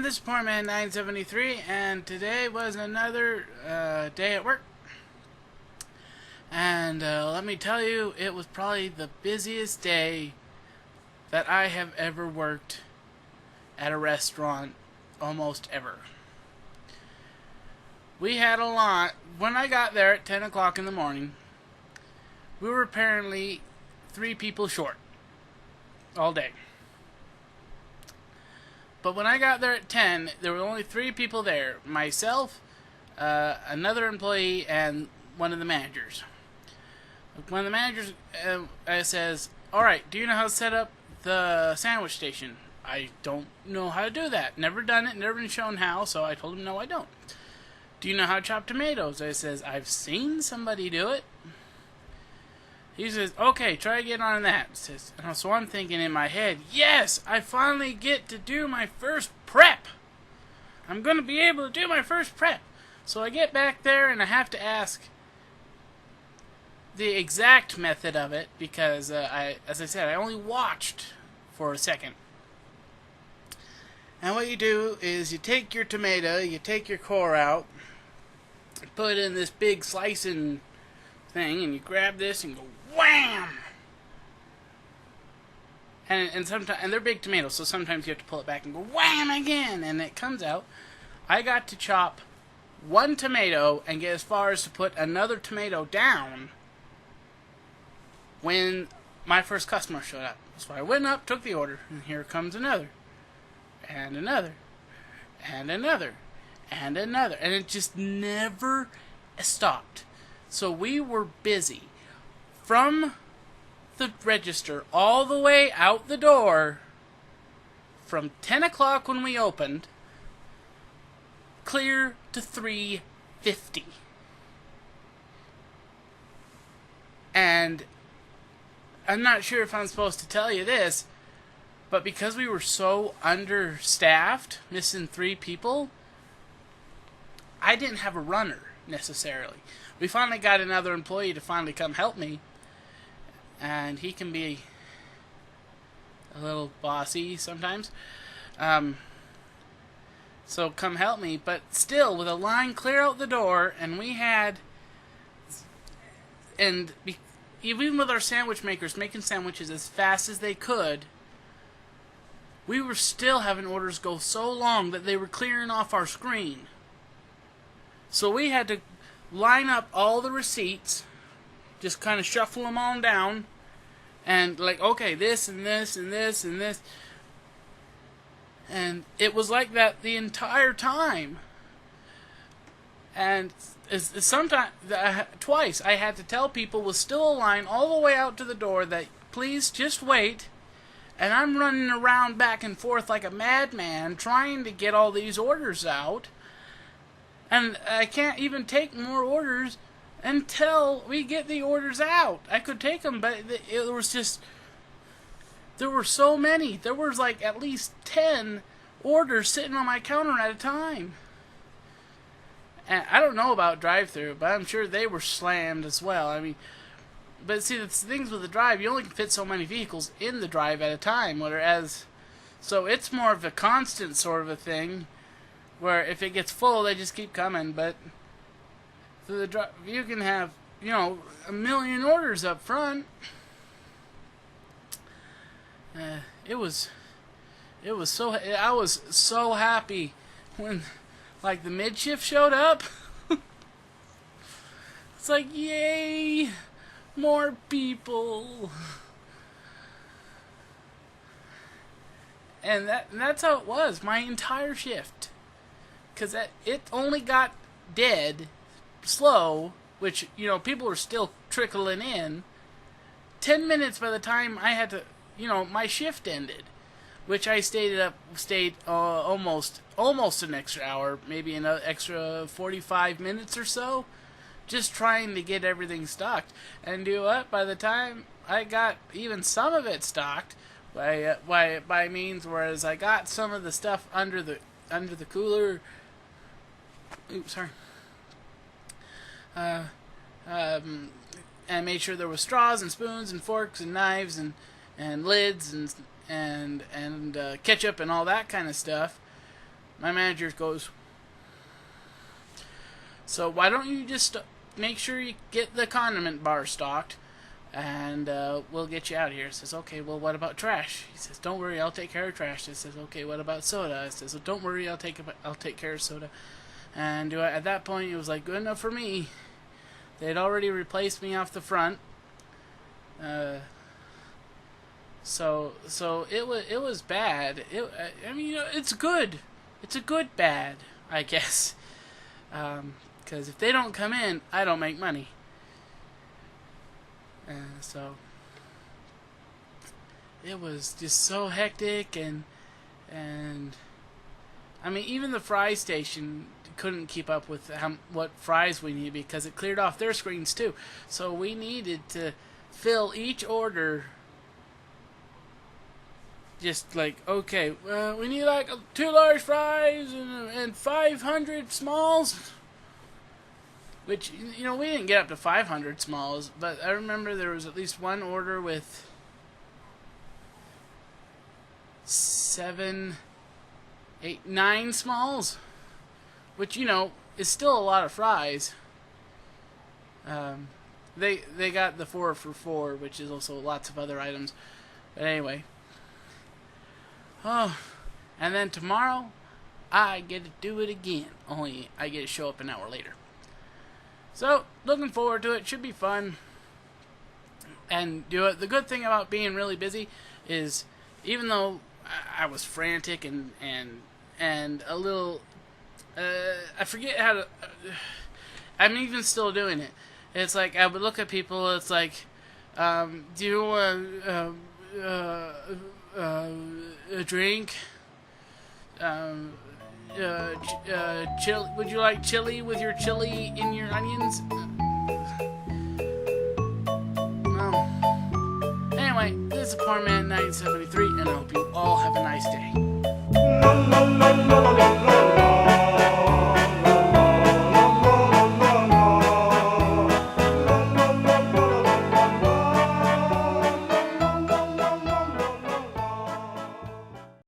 everyone, this is Poorman 973, and today was another day at work. And let me tell you, it was probably the busiest day that I have ever worked at a restaurant, almost ever. We had a lot. When I got there at 10 o'clock in the morning, we were apparently 3 people short all day. But when I got there at 10, there were only 3 people there. Myself, another employee, and one of the managers. One of the managers says, "Alright, do you know how to set up the sandwich station?" I don't know how to do that. Never done it, never been shown how, so I told him, no, I don't. "Do you know how to chop tomatoes?" I says, "I've seen somebody do it." He says, "Okay, try again on that." So I'm thinking in my head, yes, I finally get to do my first prep. I'm going to be able to do my first prep. So I get back there and I have to ask the exact method of it because, as I said, I only watched for a second. And what you do is you take your tomato, you take your core out, put it in this big slicing thing, and you grab this and go wham! And sometimes, and they're big tomatoes, so sometimes you have to pull it back and go wham again, and it comes out. I got to chop one tomato and get as far as to put another tomato down when my first customer showed up. So I went up, took the order, and here comes another, and another, and another, and another, and it just never stopped. So we were busy from the register all the way out the door from 10 o'clock when we opened clear to 3:50. And I'm not sure if I'm supposed to tell you this, but because we were so understaffed, missing 3 people, I didn't have a runner necessarily. We finally got another employee to finally come help me, and he can be a little bossy sometimes. So come help me, but still, with a line clear out the door, and we had, and even with our sandwich makers making sandwiches as fast as they could, we were still having orders go so long that they were clearing off our screen. So we had to line up all the receipts, just kind of shuffle them on down, and like, okay, this and this and this and this. And it was like that the entire time. And sometimes, twice, I had to tell people with still a line all the way out to the door that, please just wait. And I'm running around back and forth like a madman trying to get all these orders out. And I can't even take more orders until we get the orders out. I could take them, but it was just, there were so many. There was like at least 10 orders sitting on my counter at a time. And I don't know about drive-thru, but I'm sure they were slammed as well. I mean, but see, the things with the drive, you only can fit so many vehicles in the drive at a time, whereas, so it's more of a constant sort of a thing, where if it gets full, they just keep coming. But through the drive, you can have, you know, 1 million orders up front. It was so, I was so happy when, like, the mid-shift showed up. It's like, yay, more people. And that's how it was, my entire shift. Because it only got dead, slow, which, you know, people were still trickling in, 10 minutes by the time I had to, you know, my shift ended. Which I stayed almost an extra hour, maybe an extra 45 minutes or so, just trying to get everything stocked. And do what? By the time I got even some of it stocked, by means, whereas I got some of the stuff under the cooler. Oops, sorry. And made sure there was straws and spoons and forks and knives and lids and ketchup and all that kind of stuff. My manager goes, so why don't you just make sure you get the condiment bar stocked, and we'll get you out of here. I says, okay, well, what about trash? He says, don't worry, I'll take care of trash. I says, okay, what about soda? I says, well, don't worry, I'll take care of soda. And at that point, it was like good enough for me. They'd already replaced me off the front. So it was bad. I mean, it's good. It's a good bad, I guess. Because if they don't come in, I don't make money. So it was just so hectic, and I mean, even the fry station couldn't keep up with what fries we needed, because it cleared off their screens too. So we needed to fill each order. Just like, okay, we need like 2 large fries and 500 smalls. Which, you know, we didn't get up to 500 smalls, but I remember there was at least one order with 7, 8, 9 smalls. Which, you know, is still a lot of fries. They got the 4 for $4, which is also lots of other items. But anyway. Oh, and then tomorrow, I get to do it again. Only I get to show up an hour later. So, looking forward to it. Should be fun. And do it. The good thing about being really busy is, even though I was frantic and a little, I forget how to. I'm even still doing it. It's like I would look at people. It's like, do you want a drink? Would you like chili with your chili in your onions? Anyway, this is Poor Man 973, and I hope you all have a nice day.